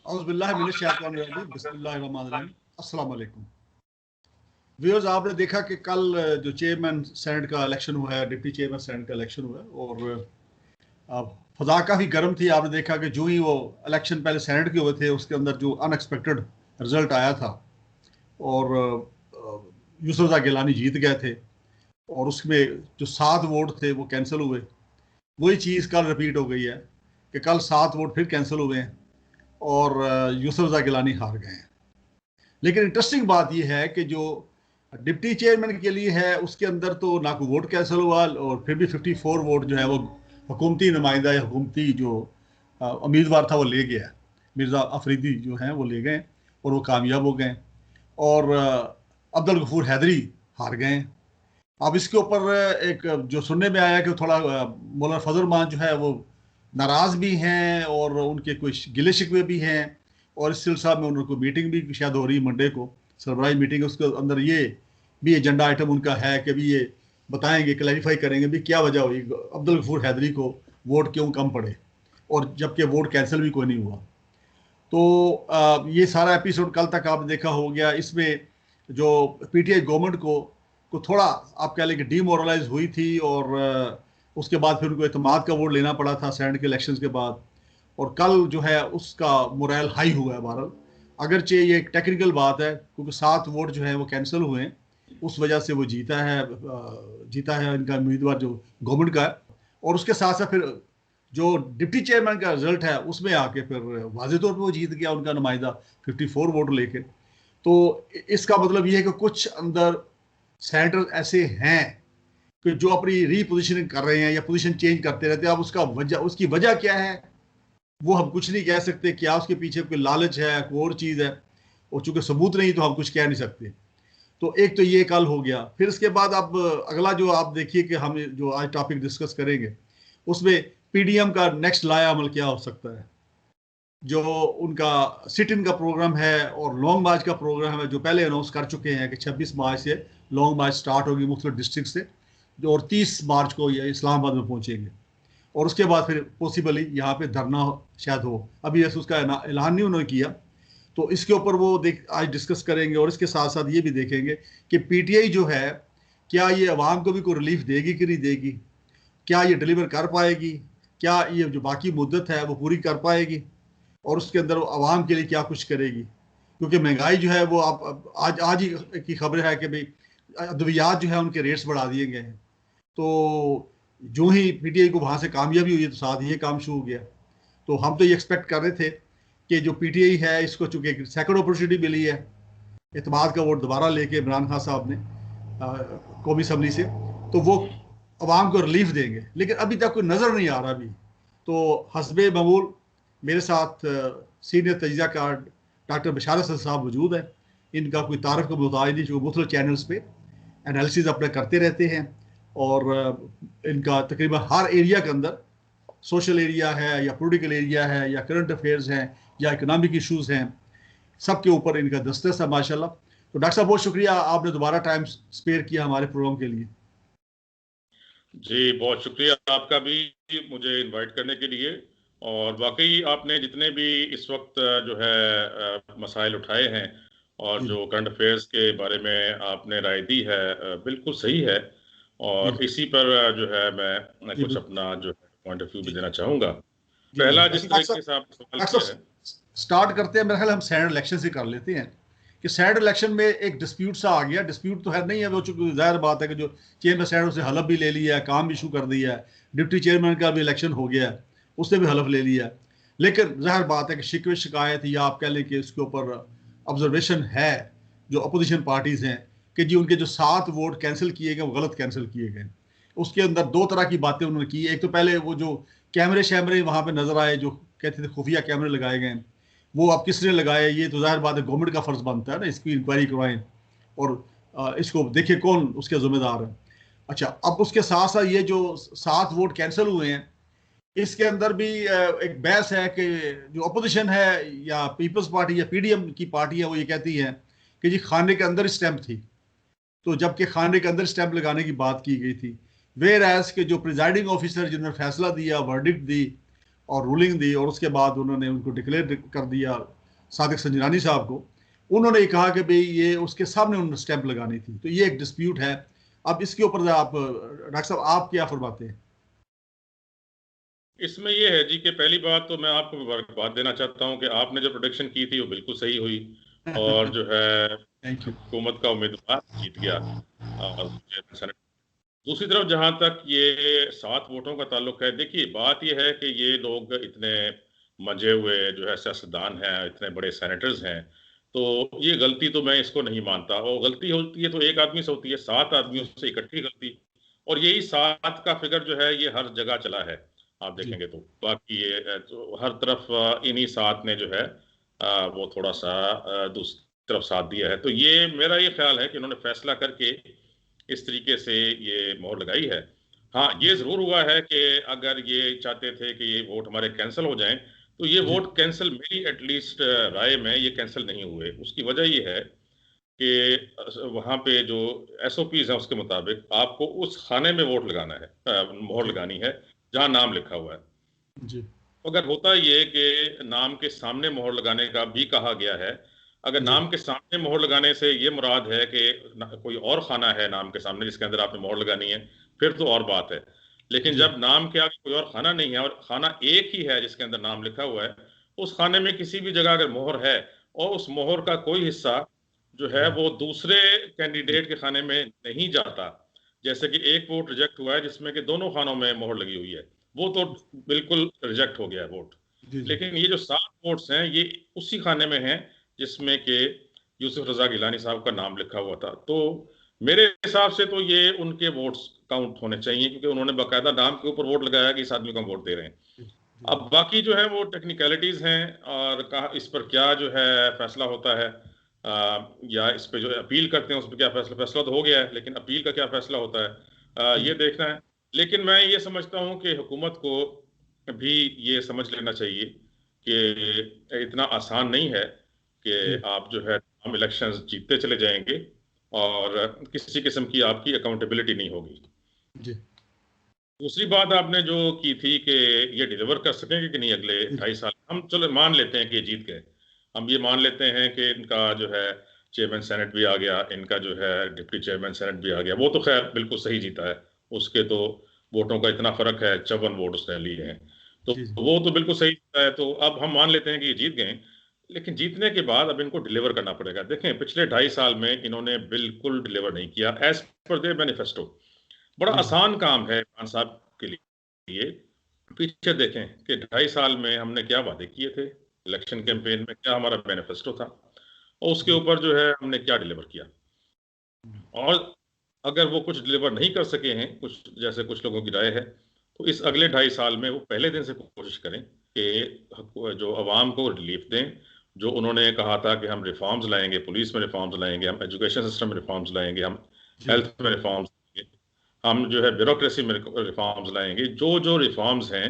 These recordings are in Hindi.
अस्सलाम वालेकुम व्यूअर्स। आपने देखा कि कल जो चेयरमैन सेनेट का इलेक्शन हुआ है, डिप्टी चेयरमैन सेनेट का इलेक्शन हुआ है और अब फजा काफ़ी गर्म थी। आपने देखा कि जो ही वो इलेक्शन पहले सेनेट के हुए थे उसके अंदर जो अनएक्सपेक्टेड रिजल्ट आया था और यूसुफ गिलानी जीत गए थे और उसमें जो 7 वोट थे वो कैंसिल हुए। वही चीज़ कल रिपीट हो गई है कि कल 7 वोट फिर कैंसिल हुए हैं और यूसुफ गिलानी हार गए हैं। लेकिन इंटरेस्टिंग बात यह है कि जो डिप्टी चेयरमैन के लिए है उसके अंदर तो ना कोई वोट कैंसिल हुआ और फिर भी 54 वोट जो है वो हुकूमती नुमाइंदा या हुकूमती जो उम्मीदवार था वो ले गया। मिर्ज़ा अफरीदी जो हैं वो ले गए और वो कामयाब हो गए और अब्दुल गफूर हैदरी हार गए। अब इसके ऊपर एक जो सुनने में आया कि थोड़ा मौलाना फजल रहमान जो है वो नाराज़ भी हैं और उनके कुछ गिले शिकवे भी हैं और इस सिलसिला में उनको मीटिंग भी शायद हो रही है मंडे को, सरबराही मीटिंग। उसके अंदर ये भी एजेंडा आइटम उनका है कि भी ये बताएंगे, क्लैरिफाई करेंगे भी क्या वजह हुई अब्दुल गफूर हैदरी को वोट क्यों कम पड़े और जबकि वोट कैंसिल भी कोई नहीं हुआ। तो ये सारा एपिसोड कल तक आपने देखा हो गया। इसमें जो पीटीआई गवर्नमेंट को थोड़ा आप कह लें कि डीमोरलाइज हुई थी और उसके बाद फिर उनको एतमाद का वोट लेना पड़ा था सेनेट के इलेक्शंस के बाद और कल जो है उसका मोरल हाई हुआ है। बहरहाल अगरचे ये एक टेक्निकल बात है क्योंकि 7 वोट जो है वो कैंसिल हुए हैं, उस वजह से वो जीता है इनका उम्मीदवार जो गवर्नमेंट का है। और उसके साथ साथ फिर जो डिप्टी चेयरमैन का रिजल्ट है उसमें आके फिर वाज़ेह तौर पर वो जीत गया उनका नुमाइंदा 54 वोट लेके। तो इसका मतलब ये है कि कुछ अंदर सेनेटर ऐसे हैं कि जो अपनी रीपोजिशनिंग कर रहे हैं या पोजीशन चेंज करते रहते हैं। अब उसकी वजह क्या है वो हम कुछ नहीं कह सकते। क्या उसके पीछे कोई लालच है, कोई और चीज़ है, और चूंकि सबूत नहीं तो हम कुछ कह नहीं सकते। तो एक तो ये कल हो गया। फिर इसके बाद अब अगला जो आप देखिए कि हम जो आज टॉपिक डिस्कस करेंगे उसमें पीडीएम का नेक्स्ट लाया अमल क्या हो सकता है। जो उनका सिट इन का प्रोग्राम है और लॉन्ग मार्च का प्रोग्राम है जो पहले अनाउंस कर चुके हैं कि 26 मार्च से लॉन्ग मार्च स्टार्ट होगी मुख्तलिफ डिस्ट्रिक्ट से, जो और 30 मार्च को ये इस्लामाबाद में पहुंचेंगे और उसके बाद फिर पॉसिबली यहाँ पे धरना शायद हो। अभी ऐसे उसका ऐलान नहीं उन्होंने किया। तो इसके ऊपर वो आज डिस्कस करेंगे और इसके साथ साथ ये भी देखेंगे कि पीटीआई जो है क्या ये अवाम को भी कोई रिलीफ देगी कि नहीं देगी, क्या ये डिलीवर कर पाएगी, क्या ये जो बाकी मुद्दत है वो पूरी कर पाएगी और उसके अंदर अवाम के लिए क्या कुछ करेगी। क्योंकि महंगाई जो है वो आप आज ही की खबर है कि भाई अद्वियात जो है उनके रेट्स बढ़ा दिए गए हैं। तो जो ही पीटीआई को वहाँ से कामयाबी हुई तो साथ ही ये काम शुरू हो गया। तो हम तो ये एक्सपेक्ट कर रहे थे कि जो पीटीआई है इसको चूंकि सेकंड अपॉर्चुनिटी मिली है एतमाद का वोट दोबारा लेके इमरान खान साहब ने कौमी असम्बली से, तो वो अवाम को रिलीफ देंगे। लेकिन अभी तक कोई नज़र नहीं आ रहा। अभी तो हस्बे ममूल मेरे साथ सीनियर तजियाकार डॉक्टर बशार असद साहब मौजूद है। इनका कोई तारफ़ का मुताज नहीं, जो मुख्तलिफ चैनल्स पे एनालिसिस अपने करते रहते हैं और इनका तकरीबन हर एरिया के अंदर, सोशल एरिया है या पॉलिटिकल एरिया है या करंट अफेयर्स हैं या इकोनॉमिक इश्यूज़ हैं, सब के ऊपर इनका दस्तरस है माशाल्लाह। तो डॉक्टर साहब बहुत शुक्रिया आपने दोबारा टाइम स्पेयर किया हमारे प्रोग्राम के लिए। जी बहुत शुक्रिया आपका भी मुझे इनवाइट करने के लिए। और वाकई आपने जितने भी इस वक्त जो है मसाइल उठाए हैं और जो करंट अफेयर्स के बारे में आपने राय दी है बिल्कुल सही है। और इसी पर जो है मैं कुछ अपना जो है पॉइंट ऑफ व्यू भी देना चाहूँगा। पहला जिस तरीके से आपने सवाल किया है, स्टार्ट करते हैं। मेरे ख्याल हम सेनेट इलेक्शन से कर लेते हैं कि सेनेट इलेक्शन में एक डिस्प्यूट सा आ गया। डिस्प्यूट तो है नहीं है, वो चूंकि जाहिर बात है कि जो चेयरमैन सेनेट उसे हलफ भी ले लिया है, काम भी इशू कर दिया है, डिप्टी चेयरमैन का भी इलेक्शन हो गया है, उसने भी हलफ ले लिया है। लेकिन जाहिर बात है कि शिकवे शिकायत या आप कह लें कि इसके ऊपर ऑब्जर्वेशन है जो अपोजिशन पार्टीज़ हैं कि जी उनके जो 7 वोट कैंसिल किए गए वो गलत कैंसिल किए गए। उसके अंदर 2 तरह की बातें उन्होंने की। एक तो पहले वो जो कैमरे शैमरे वहाँ पर नज़र आए, जो कहते थे खुफिया कैमरे लगाए गए, वो अब किसने लगाए, ये तो जाहिर बात है गवर्नमेंट का फ़र्ज़ बनता है ना, इसकी इंक्वायरी करवाएं और इसको देखे कौन उसके ज़िम्मेदार है। अच्छा, अब उसके साथ साथ ये जो 7 वोट कैंसिल हुए हैं इसके अंदर भी एक बहस है कि जो अपोजिशन है या पीपल्स पार्टी या पीडीएम की पार्टी है वो ये कहती है कि जी खाने के अंदर स्टैंप थी, तो जबकि खाने के अंदर स्टैंप लगाने की बात की गई थी। वेयर एज के जो प्रिजाइडिंग ऑफिसर जिन्होंने फैसला दिया, वर्डिक्ट दी और रूलिंग दी और उसके बाद उन्होंने उनको डिक्लेयर कर दिया सादिक संजरानी साहब को, उन्होंने कहा कि भाई ये उसके सामने उन्होंने स्टैंप लगानी थी। तो ये एक डिस्प्यूट है। अब इसके ऊपर आप डॉक्टर साहब आप क्या फरमाते हैं? इसमें ये है जी कि पहली बात तो मैं आपको मुबारकबाद देना चाहता हूँ कि आपने जो प्रोडिक्शन की थी वो बिल्कुल सही हुई, और जो है थैंक यू। हुकूमत का उम्मीदवार जीत गया। और सेनेट, दूसरी तरफ जहां तक ये 7 वोटों का ताल्लुक है, देखिए बात ये है कि ये लोग इतने मंजे हुए जो है सियासतदान हैं, इतने बड़े सेनेटर्स हैं, तो ये गलती तो मैं इसको नहीं मानता। और गलती होती है तो एक आदमी से होती है, 7 आदमियों जी से इकट्ठी गलती। और यही 7 का फिगर जो है ये हर जगह चला है, आप जी देखेंगे तो। बाकी ये तो हर तरफ इन्हीं 7 ने जो है वो थोड़ा सा दूसरी तरफ साथ दिया है। तो ये मेरा ये ख्याल है कि उन्होंने फैसला करके इस तरीके से ये मोहर लगाई है। हाँ, ये जरूर हुआ है कि अगर ये चाहते थे कि ये वोट हमारे कैंसिल हो जाएं, तो ये जी वोट कैंसिल, मेरी एटलीस्ट राय में ये कैंसिल नहीं हुए। उसकी वजह ये है कि वहां पे जो एसओपीज है उसके मुताबिक आपको उस खाने में वोट लगाना है, मोहर जी लगानी है जहां नाम लिखा हुआ है। जी अगर होता ये कि नाम के सामने मोहर लगाने का भी कहा गया है, अगर जी नाम के सामने मोहर लगाने से ये मुराद है कि कोई और खाना है नाम के सामने जिसके अंदर आपने मोहर लगानी है, फिर तो और बात है। लेकिन जी जब नाम के आगे कोई और खाना नहीं है और खाना एक ही है जिसके अंदर नाम लिखा हुआ है, उस खाने में किसी भी जगह अगर मोहर है और उस मोहर का कोई हिस्सा जो है वो दूसरे जी कैंडिडेट के खाने में नहीं जाता, जैसे कि एक वोट रिजेक्ट हुआ है जिसमें कि दोनों खानों में मोहर लगी हुई है, वो तो बिल्कुल रिजेक्ट हो गया है वोट। जी जी लेकिन ये जो 7 वोट्स हैं ये उसी खाने में हैं जिसमें कि यूसुफ रजा गिलानी साहब का नाम लिखा हुआ था। तो मेरे हिसाब से तो ये उनके वोट्स काउंट होने चाहिए, क्योंकि उन्होंने बाकायदा नाम के ऊपर वोट लगाया कि इस आदमी को हम वोट दे रहे हैं। जी अब बाकी जो है वो टेक्निकलिटीज हैं, और कहा इस पर क्या जो है फैसला होता है, या इस पे जो अपील करते हैं उस पर क्या फैसला, फैसला तो हो गया है लेकिन अपील का क्या फैसला होता है, ये जी देखना है। लेकिन मैं ये समझता हूँ कि हुकूमत को भी ये समझ लेना चाहिए कि इतना आसान नहीं है कि जी आप जो है हम इलेक्शंस जीतते चले जाएंगे और किसी किस्म की आपकी अकाउंटेबिलिटी नहीं होगी। जी दूसरी बात आपने जो की थी कि ये डिलीवर कर सकेंगे कि नहीं अगले जी 2.5 साल, हम चलो मान लेते हैं कि ये जीत गए। हम ये मान लेते हैं कि इनका जो है चेयरमैन सेनेट भी आ गया, इनका जो है डिप्टी चेयरमैन सेनेट भी आ गया, वो तो खैर बिल्कुल सही जीता है। उसके तो वोटों का इतना फर्क है, 54 वोट उसने लिए हैं, तो जी वो तो बिल्कुल सही जीता है। तो अब हम मान लेते हैं कि ये जीत गए, लेकिन जीतने के बाद अब इनको डिलीवर करना पड़ेगा। देखें पिछले 2.5 साल में इन्होंने बिल्कुल डिलीवर नहीं किया एज पर देयर मैनिफेस्टो। बड़ा जी आसान काम है खान साहब के लिए। पीछे देखें कि 2.5 साल में हमने क्या वादे किए थे, इलेक्शन जी कैंपेन में क्या हमारा मैनिफेस्टो था, और उसके जी ऊपर जो है हमने क्या डिलीवर किया। और अगर वो कुछ डिलीवर नहीं कर सके हैं, कुछ जैसे कुछ लोगों की राय है, तो इस अगले 2.5 साल में वो पहले दिन से कोशिश करें कि जो अवाम को रिलीफ दें। जो उन्होंने कहा था कि हम रिफॉर्म्स लाएंगे, पुलिस में रिफॉर्म्स लाएंगे, हम एजुकेशन सिस्टम में रिफॉर्म्स लाएंगे, हम जी हेल्थ में रिफॉर्म्स, हम जो है ब्यूरोक्रेसी में रिफॉर्म्स लाएंगे, जो जो रिफॉर्म्स हैं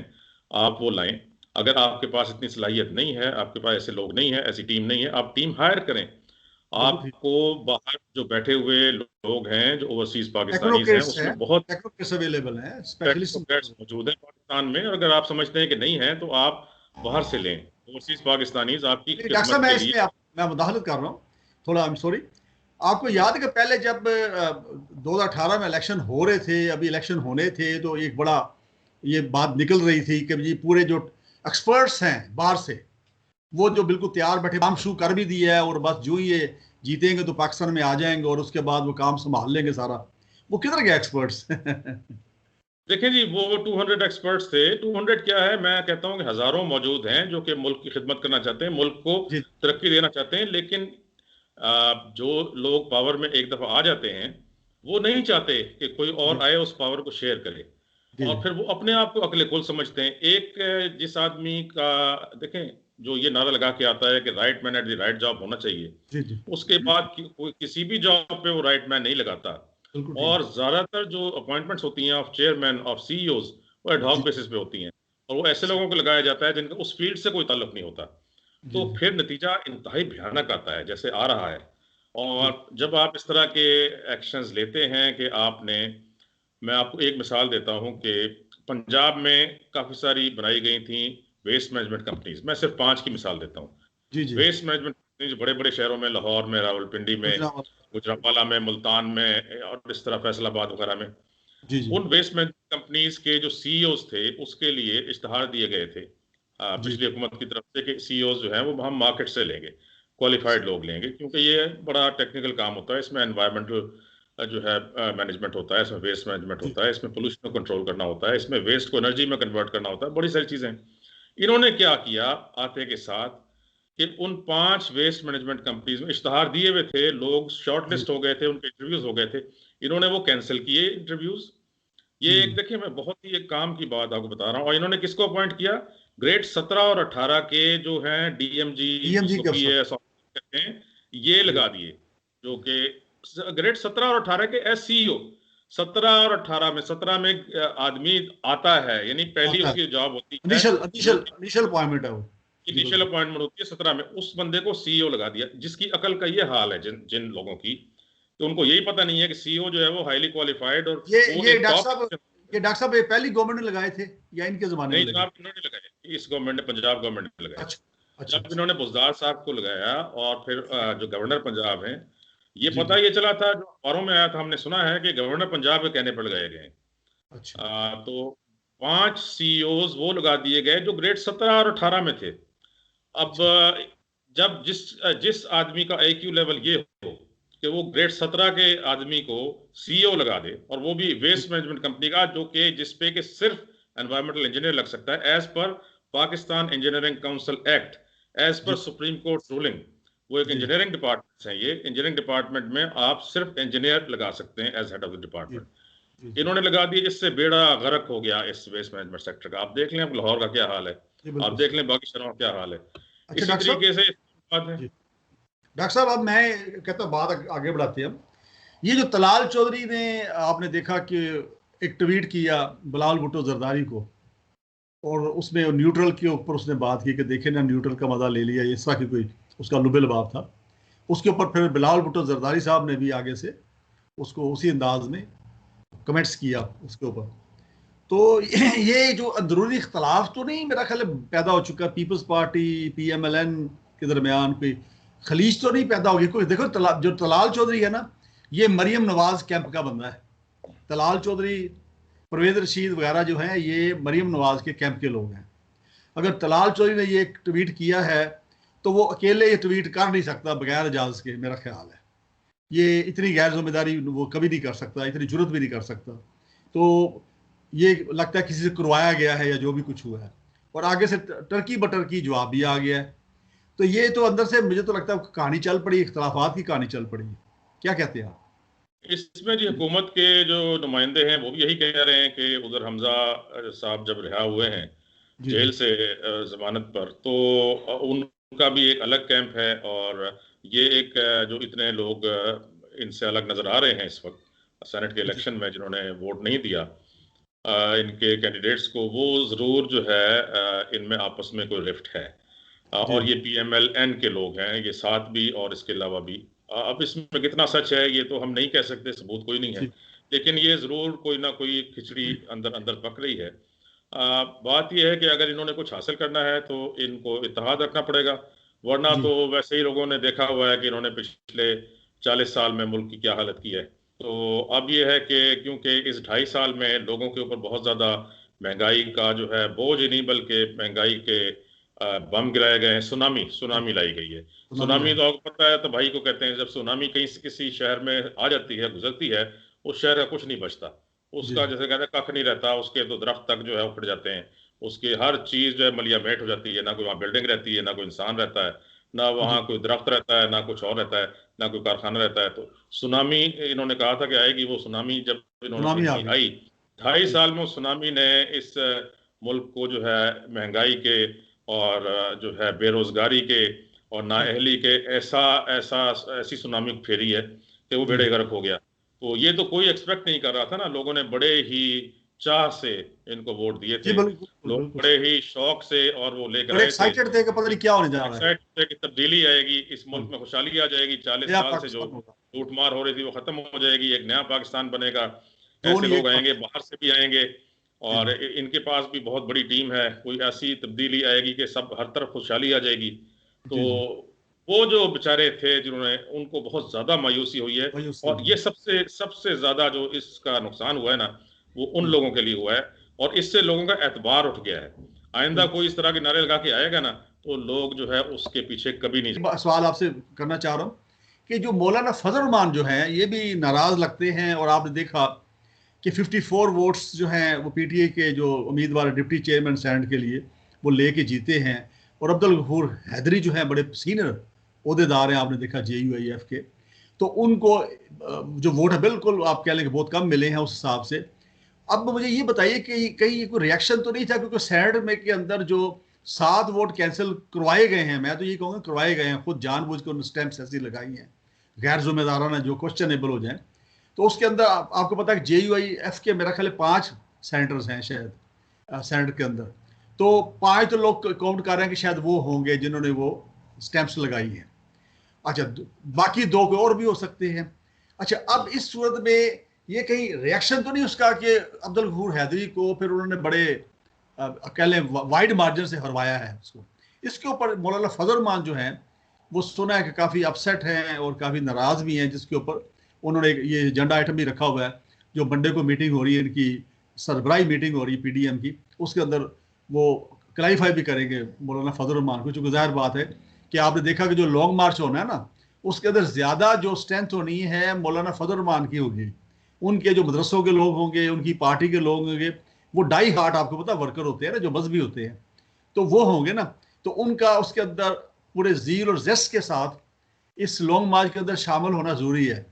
आप वो लाएं। अगर आपके पास इतनी सलाहियत नहीं है, आपके पास ऐसे लोग नहीं है, ऐसी टीम नहीं है, आप टीम हायर करें। बिल्कुल ठीक। आपको बाहर जो बैठे हुए लोग हैं, जो ओवरसीज पाकिस्तानीज हैं, टेक्नोक्रेट्स है, उसमें बहुत टेक्नोक्रेट्स अवेलेबल है, स्पेशलिस्ट। टेक्नोक्रेट्स मौजूद हैं पाकिस्तान में। और अगर आप समझते हैं कि नहीं है तो आप बाहर से लें ओवरसीज पाकिस्तानीज आपकी नहीं डॉक्टर साहब, खिदमत मैं के लिए। इसमें मैं मुदाखलत कर रहा हूँ थोड़ा, आई एम सॉरी। आपको याद है कि पहले जब 2018 में इलेक्शन हो रहे थे, अभी इलेक्शन होने थे, तो एक बड़ा ये बात निकल रही थी कि जी पूरे जो एक्सपर्ट्स हैं बाहर से, वो जो बिल्कुल तैयार बैठे, काम शुरू कर भी दिया है, और बस जो ही ये जीतेंगे तो पाकिस्तान में आ जाएंगे और उसके बाद वो काम संभाल लेंगे सारा। वो किधर गए एक्सपर्ट्स? देखें जी, वो 200 एक्सपर्ट्स थे। 200 क्या है, मैं कहता हूं कि हजारों मौजूद हैं जो कि मुल्क की खिदमत करना चाहते हैं, मुल्क को जी तरक्की देना चाहते हैं। लेकिन जो लोग पावर में एक दफा आ जाते हैं, वो नहीं चाहते कि कोई और जी आए उस पावर को शेयर करे, जी और फिर वो अपने आप को अकल समझते हैं। एक जिस आदमी का देखें, जो ये नारा लगा के आता है कि right man at the right job होना चाहिए, जी जी उसके बाद कोई किसी भी जॉब पे वो राइट मैन नहीं लगाता। बिल्कुल ठीक। और ज्यादातर जो अपॉइंटमेंट्स होती हैं ऑफ चेयरमैन ऑफ सीईओज, वो एडहॉक जी बेसिस पे होती हैं, और वो ऐसे लोगों को लगाया जाता है जिनका उस फील्ड से कोई ताल्लुक नहीं होता। जी तो जी फिर नतीजा इंतहाई भयानक आता है जैसे आ रहा है। जी और जब आप इस तरह के एक्शंस लेते हैं कि आपने, मैं आपको एक मिसाल देता हूं कि पंजाब में काफी सारी बनाई गई थी वेस्ट मैनेजमेंट कंपनीज। मैं सिर्फ 5 की मिसाल देता हूं। जी जी। वेस्ट मैनेजमेंट कंपनीज बड़े बड़े शहरों में, लाहौर में, रावलपिंडी में, गुजरात। गुजरांवाला में, मुल्तान में और इस तरह फैसलाबाद वगैरह में, जी जी। उन वेस्ट मैनेजमेंट कंपनीज के जो सीईओज थे उसके लिए इश्तहार दिए गए थे जी पिछली हुकूमत की तरफ से कि सीईओज जो हैं वो हम मार्केट से लेंगे, क्वालिफाइड लोग लेंगे, क्योंकि ये बड़ा टेक्निकल काम होता है, इसमें एनवायरमेंटल जो है मैनेजमेंट होता है, इसमें वेस्ट मैनेजमेंट जी होता है, इसमें पोल्यूशन को कंट्रोल करना होता है, इसमें वेस्ट को एनर्जी में कन्वर्ट करना होता है, बड़ी सारी चीजें। इन्होंने क्या किया आते के साथ कि उन 5 वेस्ट मैनेजमेंट कंपनीज में इश्तहार दिए हुए थे, लोग जी। शॉर्टलिस्ट हो गए थे, उनके इंटरव्यूज हो गए थे, इन्होंने वो कैंसिल किए इंटरव्यूज। ये एक हम्म। देखिए, मैं बहुत ही एक काम की बात आपको बता रहा हूँ। और इन्होंने किसको अपॉइंट किया? ग्रेड 17 और 18 के जो हैं डीएमजी, DMG जिसको के अफसर। पीएएस कहते हैं, ये जी लगा दिए, जो कि ग्रेड 17 और 18 के एस सीईओ। 17 और 18 में, 17 में आदमी आता है, यानी पहली आता है। उसकी जॉब होती है, इनिशियल जो इनिशियल इनिशियल अपॉइंटमेंट है वो। जी इनिशियल बिल्कुल। अपॉइंटमेंट होती है 17 में, उस बंदे को सीईओ लगा दिया। जिसकी अकल का ये हाल है, जिन जिन लोगों की, तो उनको यही पता नहीं है कि सीईओ जो है वो हाईली क्वालिफाइड और ये वो ये एक डॉक्टर टॉप। साहब, ये डॉक्टर साहब ये पहली गवर्नमेंट ने लगाए थे या इनके जमाने में नहीं लगे? जनाब, इन्होंने लगाए, इस गवर्नमेंट ने, पंजाब गवर्नमेंट ने लगाए। अच्छा अच्छा जब अच्छा। इन्होंने बुज़दार साहब को लगाया और फिर जो गवर्नर पंजाब हैं, ये जी पता जी। ये चला था, जो अखबारों में आया था, हमने सुना है कि गवर्नर पंजाब के कहने पर लगाए गए हैं। अच्छा। तो 5 सीईओज वो लगा दिए गए जो ग्रेड 17 और 18 में थे। अब अच्छा। जब जिस जिस आदमी का आईक्यू लेवल ये हो कि वो ग्रेड 17 के आदमी को सीईओ लगा दे, और वो भी जी वेस्ट मैनेजमेंट कंपनी का, जो कि जिसपे कि सिर्फ एनवायरमेंटल इंजीनियर लग सकता है, as per Pakistan Engineering Council Act, as per जी सुप्रीम कोर्ट रूलिंग। वो एक जी इंजीनियरिंग डिपार्टमेंट है, ये इंजीनियरिंग डिपार्टमेंट में आप सिर्फ इंजीनियर लगा सकते हैं एज हेड ऑफ द जी डिपार्टमेंट। जी जी। इन्होंने लगा दिया, इससे बेड़ा गर्क हो गया इस वेस्ट मैनेजमेंट सेक्टर का। आप देख लें अब लाहौर का क्या हाल है, जी आप बिल्कुल देख सही। लें बाकी शहरों का क्या हाल है। अच्छा इसी डॉक्टर साहब। तरीके से बात है। जी डॉक्टर साहब, अब मैं कहता हूँ बात आगे बढ़ाते हैं हम। ये जो तलाल चौधरी ने, आपने देखा कि एक ट्वीट किया बिलावल भुट्टो जरदारी को, और उसमें न्यूट्रल के ऊपर उसने बात की कि देखे ना, न्यूट्रल का मजा ले लिया, इस तरह की कोई उसका लुबे लबाब था। उसके ऊपर फिर बिलावल भुट्टो जरदारी साहब ने भी आगे से उसको उसी अंदाज में कमेंट्स किया उसके ऊपर। तो ये जो अंदरूनी इख्तलाफ तो नहीं मेरा ख्याल है पैदा हो चुका, पीपल्स पार्टी PMLN के दरमियान कोई खलीज तो नहीं पैदा होगी कोई? देखो जो तलाल चौधरी है ना, ये मरियम नवाज कैंप का बंदा है। तलाल चौधरी, परवेज रशीद वगैरह जो हैं, ये मरियम नवाज के कैंप के लोग हैं। अगर तलाल चौधरी ने ये एक ट्वीट किया है तो वो अकेले ये ट्वीट कर नहीं सकता बगैर इजाजत के, मेरा ख्याल है। ये इतनी गैर जिम्मेदारी वो कभी नहीं कर सकता, इतनी जरूरत भी नहीं कर सकता। तो ये लगता है किसी से करवाया गया है या जो भी कुछ हुआ है। और आगे से टर्की बटर्की जवाब भी आ गया है। तो ये तो अंदर से मुझे तो लगता है कहानी चल पड़ी, इख्तलाफात की कहानी चल पड़ी। क्या कहते हैं आप? इसमें जी हुकूमत के जो नुमाइंदे हैं वो भी यही कह रहे हैं कि उधर हमजा साहब जब रिहा हुए हैं जी जेल जी से जमानत पर, तो उनका भी एक अलग कैंप है। और ये एक जो इतने लोग इनसे अलग नजर आ रहे हैं इस वक्त सेनेट के जी इलेक्शन में, जिन्होंने वोट नहीं दिया इनके कैंडिडेट्स को, वो जरूर जो है इनमें आपस में कोई रिफ्ट है। जी और ये PMLN के लोग हैं, ये साथ भी और इसके अलावा भी। अब इसमें कितना सच है ये तो हम नहीं कह सकते, सबूत कोई नहीं है, जी लेकिन ये जरूर कोई ना कोई खिचड़ी अंदर अंदर पक रही है। बात यह है कि अगर इन्होंने कुछ हासिल करना है तो इनको इत्तेहाद रखना पड़ेगा, वरना जी तो वैसे ही लोगों ने देखा हुआ है कि इन्होंने पिछले 40 साल में मुल्क की क्या हालत की है। तो अब ये है कि क्योंकि इस 2.5 साल में लोगों के ऊपर बहुत ज़्यादा महंगाई का जो है बोझ ही नहीं, बल्कि महंगाई के बम गिराए गए हैं, सुनामी जी। सुनामी लाई गई है। सुनामी सुनामी आई। तो आपको पता है, तो भाई को कहते हैं, जब सुनामी कहीं से किसी शहर में आ जाती है, गुजरती है, उस शहर का कुछ नहीं बचता, जी उसका जैसे कहते हैं कख नहीं रहता, उसके तो दरख्त तक जो है उखड़ जाते हैं, उसकी हर चीज जो है मलिया मेट हो जाती है, ना कोई वहाँ बिल्डिंग रहती है, ना कोई इंसान रहता है, ना वहाँ जी। कोई दरख्त रहता है, ना कुछ और रहता है, ना कोई कारखाना रहता है। तो सुनामी इन्होंने कहा था कि आएगी, वो सुनामी जब इन्होंने सुनामी आ इनकी गई। आई, ढाई जी साल में उस सुनामी ने इस मुल्क को जो है महंगाई के और जो है बेरोजगारी के और जी नाअहली के ऐसा ऐसा ऐसी सुनामी फेरी है कि वो जी बेड़े गर्क हो गया। तो ये तो कोई एक्सपेक्ट नहीं कर रहा था ना, लोगों ने बड़े ही चाह से इनको वोट दिए जी थे, बिल्कुल लोग बिल्कुल। बड़े ही शौक से और वो लेकर बड़े आए थे एक्साइटेड थे कि पता कि नहीं क्या होने जा रहा है। एक्साइट थे कि तब्दीली आएगी, इस हाँ, मुल्क में खुशहाली आ जाएगी, 40 नया साल से जो पाकिस्तान होगा। लूटमार हो रही थी वो खत्म हो जाएगी, एक नया पाकिस्तान बनेगा, दो ऐसे नहीं, लोग एक आएंगे, पाकिस्तान। बाहर से भी आएंगे, और जी इनके पास भी बहुत बड़ी टीम है, कोई ऐसी तब्दीली आएगी कि सब हर तरफ खुशहाली आ जाएगी। तो वो जो बेचारे थे जिन्होंने, उनको बहुत ज्यादा मायूसी हुई है। और ये सबसे सबसे ज्यादा जो इसका नुकसान हुआ है ना, वो उन लोगों के लिए हुआ है, और इससे लोगों का एतबार उठ गया है। आइंदा कोई इस तरह के नारे लगा के आएगा ना, तो लोग जो है उसके पीछे कभी नहीं। सवाल आपसे करना चाह रहा हूँ कि जो मौलाना फजल रहमान जो हैं ये भी नाराज लगते हैं, और आपने देखा कि 54 वोट्स जो हैं वो पीटीए के जो उम्मीदवार डिप्टी चेयरमैन सेनेट के लिए वो लेके जीते हैं, और अब्दुल गफूर हैदरी जो हैं बड़े सीनियर अहदेदार हैं, आपने देखा JUIF के, तो उनको जो वोट है बिल्कुल आप कह लें कि बहुत कम मिले हैं उस हिसाब से। अब मुझे ये बताइए कि कहीं कोई रिएक्शन तो नहीं था, क्योंकि सेनेट में के अंदर जो 7 वोट कैंसिल करवाए गए हैं, मैं तो ये कहूँगा करवाए गए हैं, खुद जानबूझ के उन्होंने स्टैंप्स ऐसी लगाई हैं गैर जिम्मेदाराना जो क्वेश्चनेबल हो जाए। तो उसके अंदर आपको पता है कि JUIF के मेरा ख्याल 5 सेनेटर्स हैं शायद सेनेट के अंदर, तो 5 तो लोग काउंट कर रहे हैं कि शायद वो होंगे जिन्होंने वो स्टैंप्स लगाई हैं। अच्छा, बाकी 2 कोई और भी हो सकते हैं। अच्छा, अब इस सूरत में ये कहीं रिएक्शन तो नहीं उसका कि अब्दुल गफूर हैदरी को फिर उन्होंने बड़े कह लें वाइड मार्जिन से हरवाया है उसको। इसके ऊपर मौलाना फजल रहमान जो हैं वो सुना है कि काफ़ी अपसेट हैं और काफ़ी नाराज़ भी हैं, जिसके ऊपर उन्होंने ये एजेंडा आइटम भी रखा हुआ है। जो मंडे को मीटिंग हो रही है इनकी, सरबराही मीटिंग हो रही है PDM की, उसके अंदर वो क्लैरिफाई भी करेंगे मौलाना फजल रहमान को, चूँकि ज़ाहिर बात है कि आपने देखा कि जो लॉन्ग मार्च होना है ना, उसके अंदर ज़्यादा जो स्ट्रेंथ होनी है मौलाना फजल रहमान की होगी। उनके जो मदरसों के लोग होंगे, उनकी पार्टी के लोग होंगे, वो डाई हार्ट आपको पता वर्कर होते हैं ना, जो मजहबी होते हैं, तो वो होंगे ना, तो उनका उसके अंदर पूरे जील और जेस्ट के साथ इस लॉन्ग मार्च के अंदर शामिल होना जरूरी है।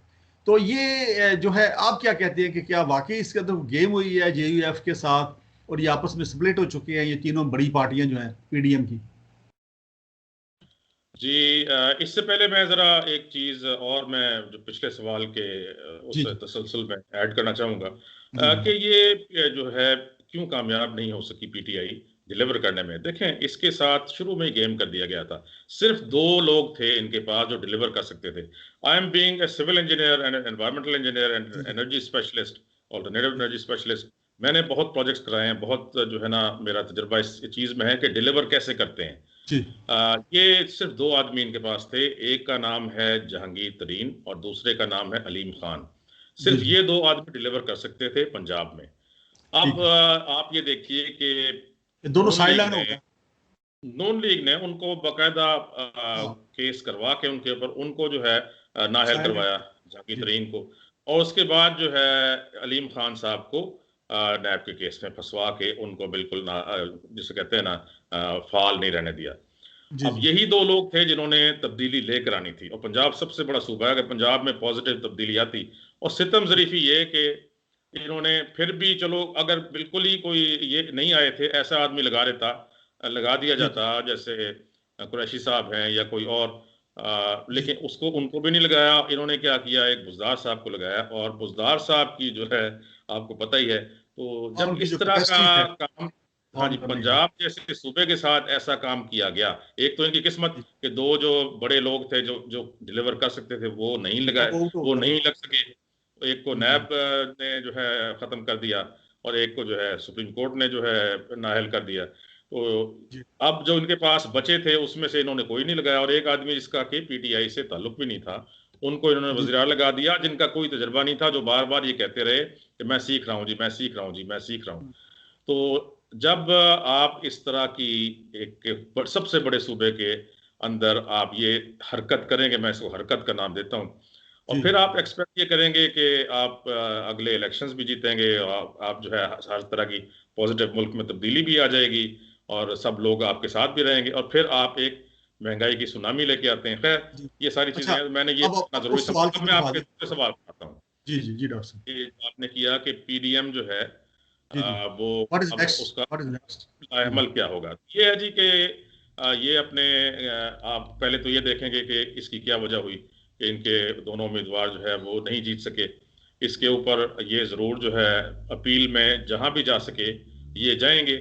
तो ये जो है, आप क्या कहते हैं कि क्या वाकई इसके अंदर गेम हुई है JUIF के साथ, और ये आपस में स्प्लिट हो चुके हैं ये तीनों बड़ी पार्टियां जो हैं PDM की? जी, इससे पहले मैं ज़रा एक चीज़ और, मैं जो पिछले सवाल के उस जी तसलसल में ऐड करना चाहूँगा जी कि ये जो है क्यों कामयाब नहीं हो सकी PTI डिलीवर करने में। देखें, इसके साथ शुरू में ही गेम कर दिया गया था। सिर्फ 2 लोग थे इनके पास जो डिलीवर कर सकते थे। I am being a civil engineer and environmental engineer and G energy specialist, alternative energy specialist. मैंने बहुत प्रोजेक्ट्स कराए हैं, बहुत जो है ना मेरा तजुर्बा इस चीज़ में है कि डिलीवर कैसे करते हैं। जी ये सिर्फ 2 आदमी इनके पास थे। एक का नाम है जहांगीर तरीन और दूसरे का नाम है अलीम खान। जी सिर्फ जी ये 2 आदमी डिलीवर कर सकते थे पंजाब में। अब ठीक है, आप ये देखिए कि ये दोनों नून साइड लीग लाइन हो ने गए। नून लीग ने उनको बाकायदा हाँ, केस करवा के उनके ऊपर उनको जो है नाअहल साइड। करवाया, जहांगीर जी तरीन को। और उसके बाद जो है अलीम खान साहब को नैब के केस में फंसवा के उनको बिल्कुल ना जिसे कहते हैं ना फाल नहीं रहने दिया। जी अब जी यही 2 लोग थे जिन्होंने तब्दीली लेकर आनी थी, और पंजाब सबसे बड़ा सूबा है, अगर पंजाब में पॉजिटिव तब्दीली आती। और सितम ज़रीफ़ी ये कि इन्होंने फिर भी, चलो अगर बिल्कुल ही कोई ये नहीं आए थे, ऐसा आदमी लगा दिया जी जी जाता, जैसे कुरैशी साहब हैं या कोई और, जी लेकिन उसको उनको भी नहीं लगाया। इन्होंने क्या किया, एक बुज़दार साहब को लगाया, और बुज़दार साहब की जो है आपको पता ही है। तो हाँ, जब उनकी जो इस तरह का कैपेसिटी है काम, हाँ जी, काम करने की। पंजाब जैसे सूबे के साथ ऐसा काम किया गया। एक तो इनकी किस्मत जी, कि 2 जो बड़े लोग थे जो जो डिलीवर कर सकते थे वो नहीं लगाए, वो आउट हो वो गया नहीं था। लग सके। एक को जी नैब ने जो है खत्म कर दिया, और एक को जो है सुप्रीम कोर्ट ने जो है नाअहल कर दिया। तो जी अब जो इनके पास बचे थे उसमें से इन्होंने कोई नहीं लगाया, और एक आदमी जिसका कि PTI से ताल्लुक भी नहीं था, उनको इन्होंने जी वज़ीर आला लगा दिया, जिनका कोई तजुर्बा नहीं था, जो बार बार ये कहते रहे कि मैं सीख रहा हूँ जी, मैं सीख रहा हूँ जी, मैं सीख रहा हूँ। तो जब आप इस तरह की एक सबसे बड़े सूबे के अंदर आप ये हरकत करेंगे, मैं इसको हरकत का नाम देता हूँ, और जी फिर आप एक्सपेक्ट ये करेंगे कि आप अगले इलेक्शंस भी जीतेंगे, और आप जो है हर तरह की पॉजिटिव मुल्क में तब्दीली भी आ जाएगी, और सब लोग आपके साथ भी रहेंगे, और फिर आप एक महंगाई की सुनामी लेके आते हैं। खैर, जी। ये सारी अच्छा, चीजें मैंने ये इतना अब जरूरी उस सवाल समझा। की अब मैं तरफ आ आपके जाए। दूसरे सवाल पर आता हूँ जी जी जी डॉक्टर साहब। कि आपने किया कि PDM जो है जी जी। वो व्हाट इज अब नेक्स्ट, उसका व्हाट इज नेक्स्ट? अमल क्या होगा। ये है जी कि ये अपने आप पहले तो ये देखेंगे कि इसकी क्या वजह हुई कि इनके दोनों उम्मीदवार जो है वो नहीं जीत सके। इसके ऊपर ये ज़रूर जो है अपील में जहां भी जा सके ये जाएंगे।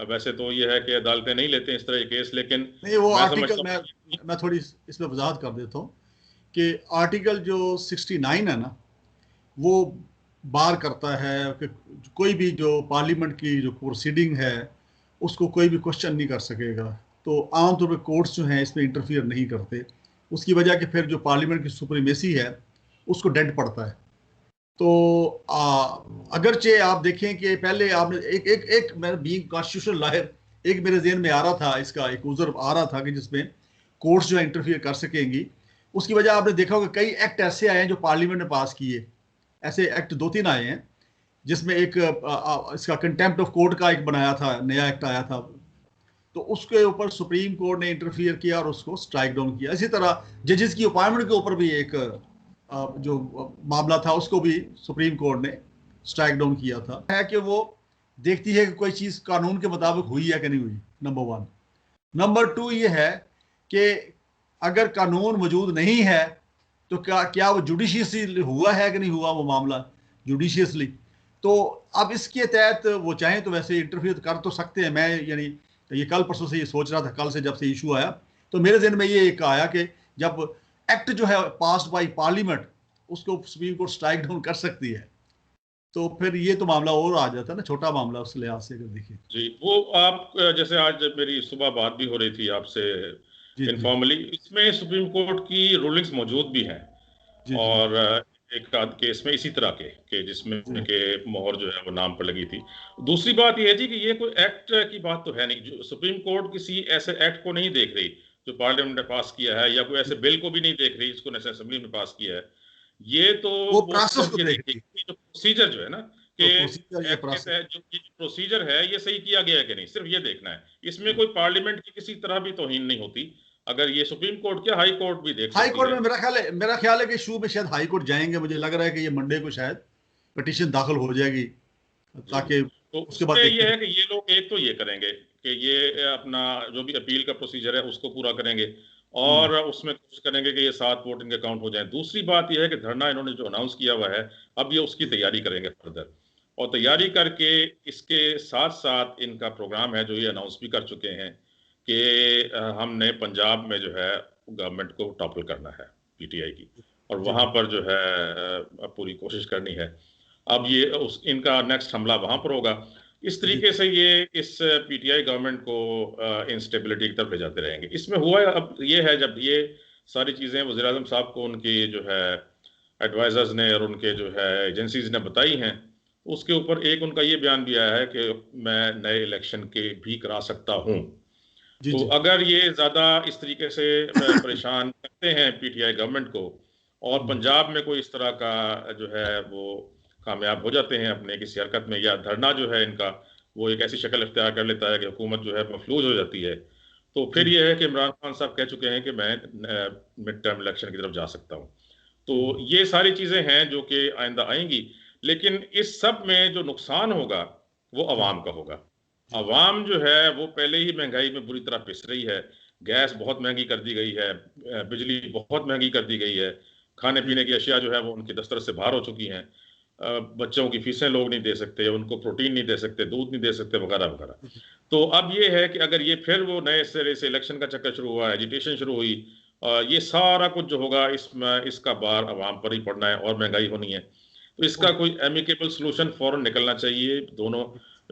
वैसे तो ये है कि अदालतें नहीं लेते इस तरह के केस, लेकिन नहीं, वो मैं आर्टिकल समझता हूँ मैं थोड़ी इसमें वजाहत कर देता हूँ कि आर्टिकल जो 69 है ना, वो बार करता है कि कोई भी जो पार्लियामेंट की जो प्रोसीडिंग है उसको कोई भी क्वेश्चन नहीं कर सकेगा। तो आमतौर पर कोर्ट्स जो हैं इसमें इंटरफियर नहीं करते। उसकी वजह कि फिर जो पार्लियामेंट की सुप्रीमेसी है उसको डेंट पड़ता है। तो अगरचे आप देखें कि पहले आपने एक एक एक मैं बीइंग कॉन्स्टिट्यूशनल लॉयर, एक मेरे जेहन में आ रहा था, इसका एक उज़र आ रहा था कि जिसमें कोर्ट्स जो है इंटरफियर कर सकेंगी। उसकी वजह आपने देखा होगा कई एक्ट ऐसे आए हैं जो पार्लियामेंट ने पास किए, ऐसे एक्ट 2-3 आए हैं जिसमें एक इसका कंटेम्प्ट ऑफ कोर्ट का एक बनाया था, नया एक्ट आया था, तो उसके ऊपर सुप्रीम कोर्ट ने इंटरफियर किया और उसको स्ट्राइक डाउन किया। इसी तरह जजेस की अपॉइंटमेंट के ऊपर भी एक जो मामला था उसको भी सुप्रीम कोर्ट ने स्ट्राइक डाउन किया था। है कि वो देखती है कि कोई चीज़ कानून के मुताबिक हुई है कि नहीं हुई, नंबर 1। नंबर 2 ये है कि अगर कानून मौजूद नहीं है तो क्या वो जुडिशियसली हुआ है कि नहीं हुआ वो मामला जुडिशियसली। तो अब इसके तहत वो चाहें तो वैसे इंटरफियर कर तो सकते हैं। मैं यानी ये कल परसों से ये सोच रहा था, कल से जब से इशू आया तो मेरे जहन में ये एक आया कि जब एक्ट जो है पास्ड बाय पार्लियामेंट उसको सुप्रीम कोर्ट स्ट्राइक डाउन कर सकती है, तो फिर ये तो मामला और आ जाता है ना, छोटा मामला उस लिहाज से अगर देखिए। जी, वो आप जैसे आज मेरी सुबह बात भी हो रही थी आपसे इनफॉर्मली, इसमें सुप्रीम कोर्ट की रूलिंग्स मौजूद भी हैं। जी, और एक आध केस में इसी तरह के जिसमें जी, के मोहर जो है वो नाम पर लगी थी। दूसरी बात यह है जी कि ये कोई एक्ट की बात तो है नहीं, जो सुप्रीम कोर्ट किसी ऐसे एक्ट को नहीं देख रही जो पार्लियामेंट ने पास किया है, या कोई ऐसे बिल को भी नहीं देख रही जिसको नेशनल असेंबली में पास किया है। ये तो वो वो प्रोसेस सिर्फ को ये देख रही है, देखेगी जो प्रोसीजर जो है ना, कि तो प्रोसीजर या एक्ट के प्रोसेस। तहत जो ये प्रोसीजर है ये सही किया गया है कि नहीं, सिर्फ ये देखना है। इसमें कोई पार्लियामेंट की किसी तरह भी तौहीन नहीं होती। अगर ये सुप्रीम कोर्ट क्या, हाई कोर्ट भी देख हाई सकती कोर्ट है। में मेरा ख्याल है कि इशू में शायद हाई कोर्ट जाएंगे। मुझे लग रहा है कि ये मंडे को शायद पिटीशन दाखिल हो जाएगी, जी, ताकि तो उसके बाद उसमें देखते ये हैं। है कि ये लोग एक तो ये करेंगे कि ये अपना जो भी अपील का प्रोसीजर है उसको पूरा करेंगे, और उसमें कोशिश करेंगे कि ये 7 वोट इनके काउंट हो जाए। दूसरी बात यह है कि धरना इन्होंने जो अनाउंस किया हुआ है, अब ये उसकी तैयारी करेंगे फर्दर, और तैयारी करके इसके साथ साथ इनका प्रोग्राम है जो ये अनाउंस भी कर चुके हैं कि हमने पंजाब में जो है गवर्नमेंट को टॉपल करना है पीटीआई की, और जी, वहां पर जो है पूरी कोशिश करनी है। अब ये इनका नेक्स्ट हमला वहां पर होगा। इस जी, तरीके से ये इस पीटीआई गवर्नमेंट को इंस्टेबिलिटी की तरफ ले जाते रहेंगे। इसमें हुआ अब ये है, जब ये सारी चीजें वज़ीर आज़म साहब को उनकी जो है एडवाइजर्स ने और उनके जो है एजेंसीज ने बताई हैं, उसके ऊपर एक उनका ये बयान भी आया है कि मैं नए इलेक्शन के भी करा सकता हूं। जी, तो जी, अगर ये ज्यादा इस तरीके से परेशान करते हैं पीटीआई गवर्नमेंट को, और पंजाब में कोई इस तरह का जो है वो कामयाब हो जाते हैं अपने किसी हरकत में, या धरना जो है इनका वो एक ऐसी शक्ल इख्तियार कर लेता है कि हुकूमत जो है मफलूज हो जाती है, तो फिर जी, ये है कि इमरान खान साहब कह चुके हैं कि मैं मिड टर्म इलेक्शन की तरफ जा सकता हूँ। तो ये सारी चीजें हैं जो कि आइंदा आएंगी, लेकिन इस सब में जो नुकसान होगा वो अवाम का होगा। अवाम जो है वो पहले ही महंगाई में बुरी तरह पिस रही है। गैस बहुत महंगी कर दी गई है, बिजली बहुत महंगी कर दी गई है, खाने पीने की अशिया जो है वो उनकी दस्तरस से बाहर हो चुकी हैं। बच्चों की फीसें लोग नहीं दे सकते, उनको प्रोटीन नहीं दे सकते, दूध नहीं दे सकते, वगैरह वगैरह। तो अब ये है कि अगर ये फिर वो नए सिरे से इलेक्शन का चक्कर शुरू हुआ, एजिटेशन शुरू हुई, ये सारा कुछ जो होगा इसका बार अवाम पर ही पड़ना है और महंगाई होनी है। तो इसका कोई एमिकेबल सोल्यूशन फौरन निकलना चाहिए। दोनों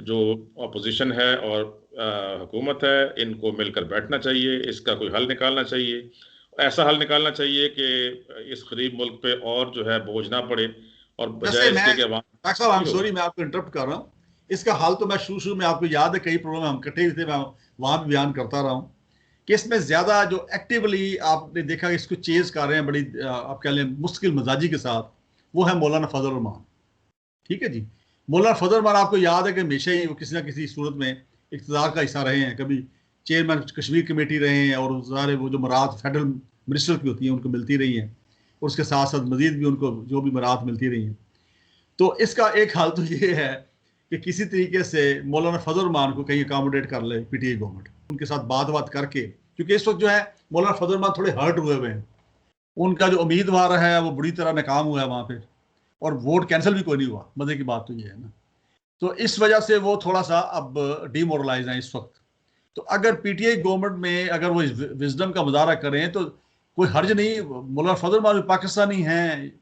जो अपोजिशन है और हुकूमत है, इनको मिलकर बैठना चाहिए, इसका कोई हल निकालना चाहिए। ऐसा हल निकालना चाहिए कि इस गरीब मुल्क पे और जो है बोझ ना पड़े, और वैसे बजाय मैं इसके कि डॉक्टर साहब, आई एम होगा। सॉरी मैं आपको इंटरप्ट कर रहा हूँ। इसका हाल तो मैं शुरू में, आपको याद है कई प्रोग्राम हम इकट्ठे हुए थे, मैं वहां भी बयान करता रहा हूँ कि इसमें ज्यादा जो एक्टिवली आपने देखा इसको चेज कर रहे हैं बड़ी आप कह लें मुश्किल मजाजी के साथ, वो है मौलाना फजल रहमान। ठीक है जी। मौलाना फजल रहमान आपको याद है कि हमेशा ही वो किसी ना किसी सूरत में इक़्तिदार का हिस्सा रहे हैं। कभी चेयरमैन कश्मीर कमेटी रहे हैं, और सारे वो जो मराहत फेडरल मिनिस्टर की होती हैं उनको मिलती रही हैं, और उसके साथ साथ मजीद भी उनको जो भी मराहत मिलती रही हैं। तो इसका एक हाल तो ये है कि किसी तरीके से मौलाना फजल रहमान को कहीं अकोमोडेट कर ले पीटीआई गवर्नमेंट, उनके साथ बात करके, क्योंकि इस वक्त जो है मौलाना फजल रहमान थोड़े हर्ट हुए हुए हैं। उनका जो उम्मीदवार है वो बुरी तरह नाकाम हुआ है वहां पे, और वोट कैंसिल भी कोई नहीं हुआ। मजे की बात तो ये है ना। तो इस वजह से वो थोड़ा सा अब डिमोरलाइज है इस वक्त। तो अगर पीटीआई गवर्नमेंट में अगर वो विजडम का मुजाहरा करें तो कोई हर्ज नहीं। मौलाना फजल रहमान पाकिस्तानी हैं,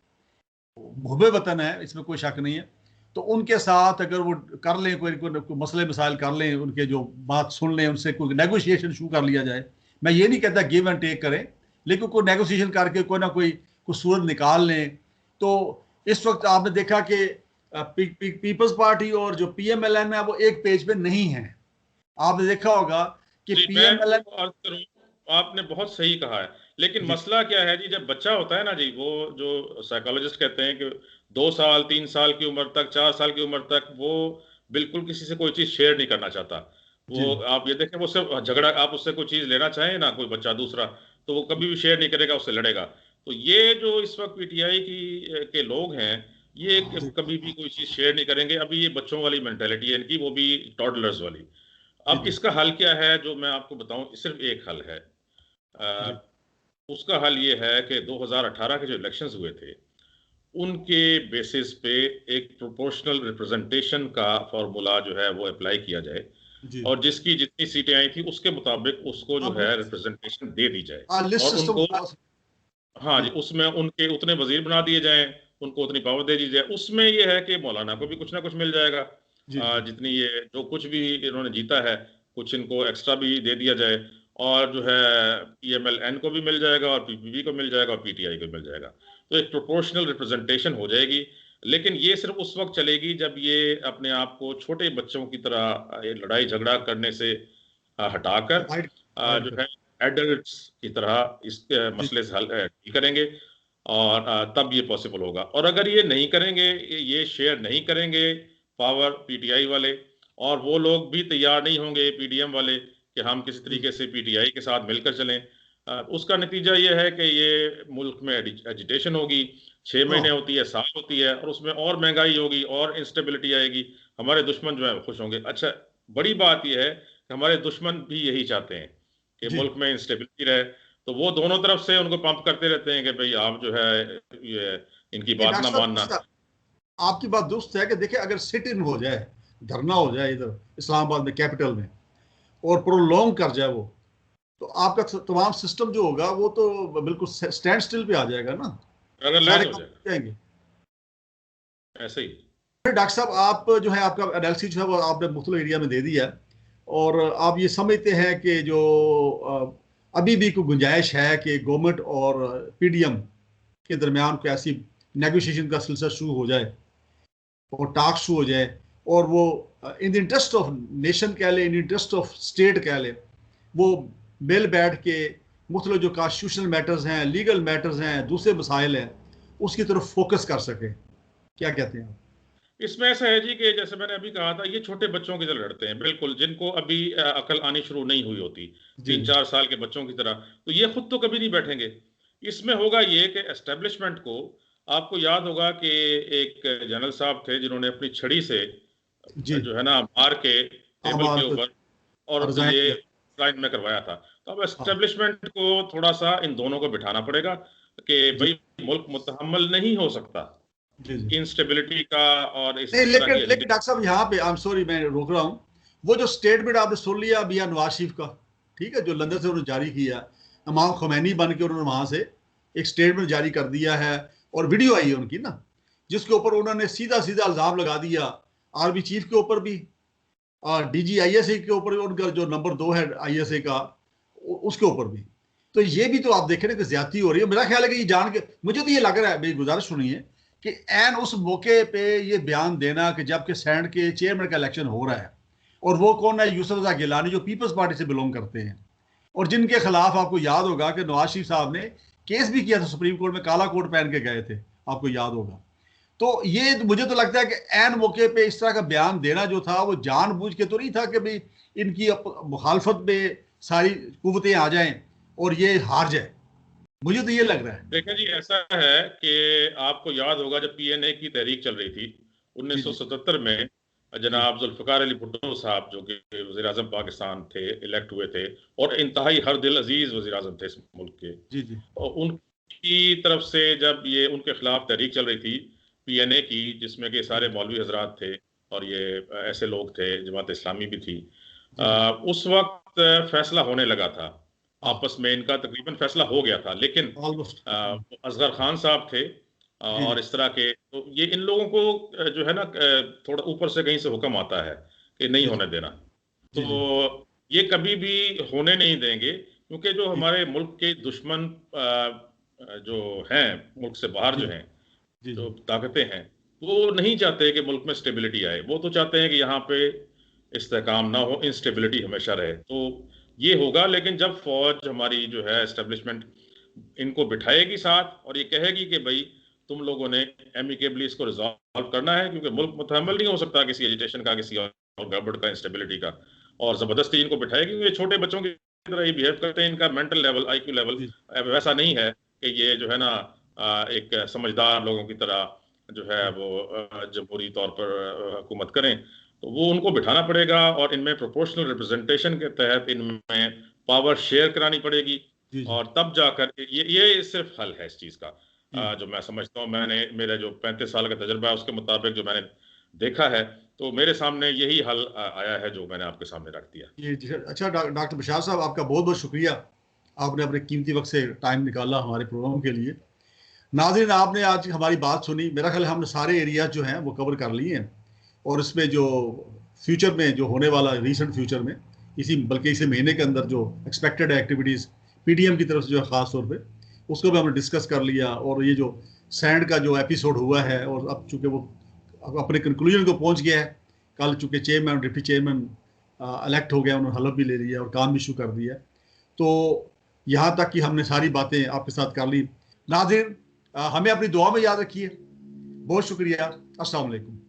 मुहब्बे वतन है, इसमें कोई शक नहीं है। तो उनके साथ अगर वो कर लें, कोई मसले मसाइल कर लें, उनके जो बात सुन लें, उनसे कोई नेगोशिएशन शुरू कर लिया जाए। मैं ये नहीं कहता गिव एंड टेक करें, लेकिन कोई नेगोशिएशन करके कोई ना कोई सूरत निकाल लें। तो इस वक्त आपने देखा कि पीपल्स पार्टी और जो पीएमएलएन है वो एक पेज पे नहीं है। आपने देखा होगा कि जी, मैं पीएमएलएन। वो अर्ज करूं, आपने बहुत सही कहा है, लेकिन जी मसला क्या है जी, जब बच्चा होता है ना जी, वो जो साइकोलॉजिस्ट कहते हैं कि 2 साल 3 साल की उम्र तक, 4 साल की उम्र तक वो बिल्कुल किसी से कोई चीज शेयर नहीं करना चाहता। जी वो आप ये देखें, वो सिर्फ झगड़ा, आप उससे कोई चीज लेना चाहें ना, कोई बच्चा दूसरा, तो वो कभी भी शेयर नहीं करेगा, उससे लड़ेगा। तो ये जो इस वक्त पीटीआई के लोग हैं, ये जी कभी भी कोई चीज शेयर नहीं करेंगे। अभी ये बच्चों वाली मेंटेलिटी है इनकी, वो भी टॉडलर्स वाली। जी अब जी इसका हल क्या है, जो मैं आपको बताऊं, सिर्फ एक हल है। जी उसका हल ये है कि 2018 के जो इलेक्शंस हुए थे, उनके बेसिस पे एक प्रोपोर्शनल रिप्रेजेंटेशन का फॉर्मूला जो है वो अप्लाई किया जाए, जी। और जिसकी जितनी सीटें आई थी उसके मुताबिक उसको जो अब है रिप्रेजेंटेशन दे दी जाए। लिस्ट और सिस्टम। उनको, हाँ जी, जी उसमें उनके उतने वजीर बना दिए जाएं, उनको उतनी पावर दे दी जाए। उसमें ये है कि मौलाना को भी कुछ ना कुछ मिल जाएगा। जी जी जितनी ये जो कुछ भी इन्होंने जीता है, कुछ इनको एक्स्ट्रा भी दे दिया जाए, और जो है पीएमएलएन को भी मिल जाएगा, और पीपीपी को मिल जाएगा, और पीटीआई को मिल जाएगा। तो एक प्रोपोर्शनल रिप्रेजेंटेशन हो जाएगी। लेकिन ये सिर्फ उस वक्त चलेगी जब ये अपने आप को छोटे बच्चों की तरह ये लड़ाई झगड़ा करने से हटाकर डिवाइड डिवाइड जो कर। है एडल्ट्स की तरह इस जी मसले से हल डील करेंगे, और तब ये पॉसिबल होगा। और अगर ये नहीं करेंगे, ये शेयर नहीं करेंगे पावर पीटीआई वाले, और वो लोग भी तैयार नहीं होंगे पीडीएम वाले कि हम किसी जी तरीके से पीटीआई के साथ मिलकर चलें, उसका नतीजा ये है कि ये मुल्क में एजिटेशन होगी, 6 महीने हाँ होती है, साल होती है, और उसमें और महंगाई होगी और इंस्टेबिलिटी आएगी। हमारे दुश्मन जो है खुश होंगे। अच्छा, बड़ी बात यह है कि हमारे दुश्मन भी यही चाहते हैं कि जी। मुल्क में इंस्टेबिलिटी रहे। तो वो दोनों तरफ से उनको पंप करते रहते हैं कि भाई आप जो है ये इनकी नहीं बात डॉक्टर ना साहब, मानना। आपकी बात दुरुस्त है कि देखिए अगर सिट इन हो जाए, धरना हो जाए इधर इस्लामाबाद में कैपिटल में, और प्रोलॉन्ग कर जाए वो, तो आपका तमाम सिस्टम जो होगा वो तो बिल्कुल स्टैंड स्टिल पे आ जाएगा ना। पैरालाइज सारे हो काम जाएगा, रुक जाएंगे। ऐसे ही। फिर डॉक्टर साहब, आप जो है आपका एनालिसिस जो है वो आपने मुख्तलिफ एरिया में दे दिया है, और आप ये समझते हैं कि जो अभी भी कोई गुंजाइश है कि गवर्नमेंट और पीडीएम के दरमियान कोई ऐसी नेगोशिएशन का सिलसिला शुरू हो जाए और टास्क शुरू हो जाए, और वो in the interest of nation कह ले, in the interest of state कह ले, वो मिल बैठ के मुख्तलिफ जो कॉन्स्टिट्यूशनल मैटर्स हैं, लीगल मैटर्स हैं, दूसरे मसाइल हैं, उसकी तरफ फोकस कर सके। क्या कहते हैं आप? इसमें ऐसा है जी कि जैसे मैंने अभी कहा था, ये छोटे बच्चों की तरह लड़ते हैं, बिल्कुल, जिनको अभी अकल आनी शुरू नहीं हुई होती, जी 3-4 साल के बच्चों की तरह। तो ये खुद तो कभी नहीं बैठेंगे। इसमें होगा ये कि एस्टेब्लिशमेंट को, आपको याद होगा कि एक जनरल साहब थे जिन्होंने अपनी छड़ी से जी। जो है ना मार के टेबल आमार के ऊपर, और रिजाइन ये किया। लाइन में करवाया था। तो अब हाँ एस्टेब्लिशमेंट को थोड़ा सा इन दोनों को बिठाना पड़ेगा कि जी भाई मुल्क मुतहम्मल नहीं हो सकता जी जी। इंस्टेबिलिटी का और इस नहीं, तरह लेकिन की लेकिन एजिटेशन। डॉक्टर साहब यहाँ पे आई एम सॉरी, मैं रोक रहा हूँ। वो जो स्टेटमेंट आपने सुन लिया मियां नवाज शरीफ का, ठीक है, जो लंदन से उन्होंने जारी किया, इमाम खुमैनी बन के उन्होंने वहां से एक स्टेटमेंट जारी कर दिया है, और वीडियो आई है उनकी ना, जिसके ऊपर उन्होंने सीधा सीधा इल्जाम लगा दिया आर्मी चीफ के ऊपर भी, और डीजी आईएसए के ऊपर भी, उनका जो नंबर 2 है आईएसए का, उसके ऊपर भी। तो ये भी तो आप देखें ना कि ज्यादती हो रही है। मेरा ख्याल है कि ये जान के, मुझे तो ये लग रहा है, मेरी गुजारिश सुनिए, कि एन उस मौके पे ये बयान देना कि जबकि सैंड के चेयरमैन का इलेक्शन हो रहा है, और वो कौन है, यूसुफ रजा गिलानी, जो पीपल्स पार्टी से बिलोंग करते हैं, और जिनके खिलाफ आपको याद होगा कि नवाज शरीफ साहब ने केस भी किया था सुप्रीम कोर्ट में, काला कोट पहन के गए थे, आपको याद होगा। तो ये मुझे तो लगता है कि एन मौके पे इस तरह का बयान देना जो था, वो जानबूझ के तो नहीं था कि भाई इनकी मुखालफत में सारी कुव्वतें आ जाएं और ये हार जाए। मुझे तो ये लग रहा है। देखें जी, ऐसा है कि आपको याद होगा जब पीएनए की तहरीक चल रही थी जी जी 1977 में, जी जनाब जुल्फकार अली भुट्टो साहब जो कि वज़ीर आज़म पाकिस्तान थे, इलेक्ट हुए थे, और इंतहाई हर दिल अजीज वज़ीर आज़म थे इस मुल्क के। जी जी और उनकी तरफ से जब ये उनके खिलाफ तहरीक चल रही थी पीएनए की, जिसमें कि सारे मौलवी हजरात थे और ये ऐसे लोग थे, जमात इस्लामी भी थी, जी जी। उस वक्त फैसला होने लगा था, हाँ आपस में इनका तकरीबन फैसला हो गया था। लेकिन ऑलमोस्ट। असगर खान साहब थे, जी और इस तरह के, तो ये इन लोगों को जो है ना थोड़ा ऊपर से कहीं से हुक्म आता है कि नहीं जी होने देना। जी जी तो ये कभी भी होने नहीं देंगे, क्योंकि जो जी हमारे मुल्क के दुश्मन जो हैं, मुल्क से बाहर जी जो हैं, जी जो जी ताकतें हैं, वो नहीं चाहते कि मुल्क में स्टेबिलिटी आए। वो तो चाहते हैं कि यहाँ पे इस्तेहकाम ना हो, इंस्टेबिलिटी हमेशा रहे। तो ये होगा, लेकिन जब फौज हमारी जो है एस्टेब्लिशमेंट इनको बिठाएगी साथ और ये कहेगी कि भाई तुम लोगों ने एमिकेबली इसको रिजॉल्व करना है, क्योंकि मुल्क मुतहम्मल नहीं हो सकता किसी एजिटेशन का, किसी और गड़बड़ का, इंस्टेबिलिटी का, और जबरदस्ती इनको बिठाएगी, क्योंकि ये छोटे बच्चों की तरह ये बिहेव करते हैं। इनका मेंटल लेवल, आईक्यू लेवल जी वैसा नहीं है कि ये जो है ना एक समझदार लोगों की तरह जो है जी वो जमहूरी तौर पर हुकूमत करें। तो वो उनको बिठाना पड़ेगा, और इनमें प्रोपोर्शनल रिप्रेजेंटेशन के तहत इनमें पावर शेयर करानी पड़ेगी, जी जी और तब जाकर ये सिर्फ हल है इस चीज का। जी जो मैं समझता हूँ, मैंने मेरा जो 35 साल का तजुर्बा है उसके मुताबिक जो मैंने देखा है, तो मेरे सामने यही हल आया है जो मैंने आपके सामने रख दिया। जी सर। अच्छा डॉक्टर बशार साहब, आपका बहुत बहुत शुक्रिया। आपने अपने कीमती वक्त से टाइम निकाला हमारे प्रोग्राम के लिए। नाज़रीन, आपने आज हमारी बात सुनी। मेरा ख्याल है हमने सारे एरिया जो हैं वो कवर कर लिए हैं, और इसमें जो फ्यूचर में जो होने वाला, रिसेंट फ्यूचर में, बल्कि इसी महीने के अंदर जो एक्सपेक्टेड एक्टिविटीज़ पीडीएम की तरफ से जो है ख़ास तौर पे, उसको भी हमने डिस्कस कर लिया। और ये जो सैंड का जो एपिसोड हुआ है, और अब चूंकि वो अब अपने कंक्लूजन को पहुंच गया है, कल चूंकि चेयरमैन डिप्टी चेयरमैन इलेक्ट हो गया, उन्होंने हलफ भी ले लिया और काम भी शुरू कर दिया। तो यहाँ तक कि हमने सारी बातें आपके साथ कर ली। नाज़रीन, हमें अपनी दुआ में याद रखिए। बहुत शुक्रिया। अस्सलाम वालेकुम।